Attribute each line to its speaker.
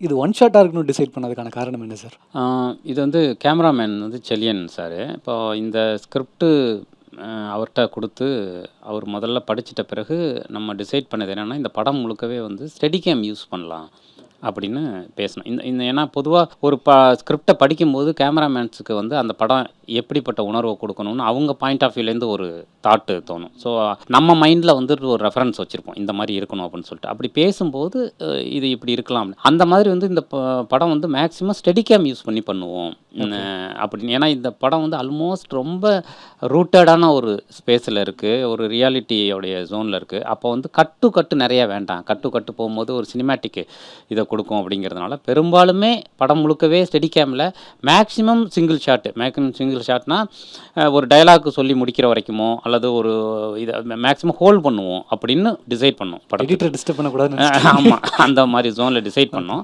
Speaker 1: இது ஒன் ஷாட்டாக இருக்கணும்னு டிசைட் பண்ணதுக்கான காரணம் என்ன சார்?
Speaker 2: இது வந்து கேமராமேன் வந்து செலியன் சார். இப்போ இந்த ஸ்கிரிப்டு அவர்கிட்ட கொடுத்து அவர் முதல்ல படிச்சிட்ட பிறகு நம்ம டிசைட் பண்ணது என்னென்னா, இந்த படம் முழுக்கவே வந்து ஸ்டெடிகேம் யூஸ் பண்ணலாம் அப்படின்னு பேசணும். இந்த இந்த ஏன்னா பொதுவாக ஒரு ஸ்கிரிப்டை படிக்கும்போது கேமராமேன்ஸுக்கு வந்து அந்த படம் எப்படிப்பட்ட உணர்வை கொடுக்கணும்னு அவங்க பாயிண்ட் ஆஃப் வியூலேருந்து ஒரு தாட்டு தோணும். ஸோ நம்ம மைண்டில் வந்துட்டு ஒரு ரெஃபரன்ஸ் வச்சுருப்போம், இந்த மாதிரி இருக்கணும் அப்படின்னு சொல்லிட்டு. அப்படி பேசும்போது இது இப்படி இருக்கலாம் அந்த மாதிரி வந்து இந்த படம் வந்து மேக்ஸிமம் ஸ்டெடிகேம் யூஸ் பண்ணி பண்ணுவோம் அப்படின்னு. ஏன்னா இந்த படம் வந்து ஆல்மோஸ்ட் ரொம்ப ரூட்டடான ஒரு ஸ்பேஸில் இருக்குது, ஒரு ரியாலிட்டியோடைய ஜோனில் இருக்குது. அப்போ வந்து கட்டு நிறையா வேண்டாம், கட்டு போகும்போது ஒரு சினிமேட்டிக் இதை கொடுக்கும் அப்படிங்கிறதுனால பெரும்பாலுமே படம் முழுக்கவே ஸ்டெடிகேமில் மேக்ஸிமம் சிங்கிள் ஷாட்னா ஒரு டைலாக் சொல்லி முடிக்கிற வரைக்குமோ அல்லது ஒரு இதை மேக்ஸிமம் ஹோல்ட் பண்ணுவோம் அப்படின்னு டிசைட் பண்ணோம். படம்
Speaker 1: எடிட்டர் டிஸ்டர்ப் பண்ணக்கூடாது.
Speaker 2: ஆமாம், அந்த மாதிரி ஜோனில் டிசைட் பண்ணோம்.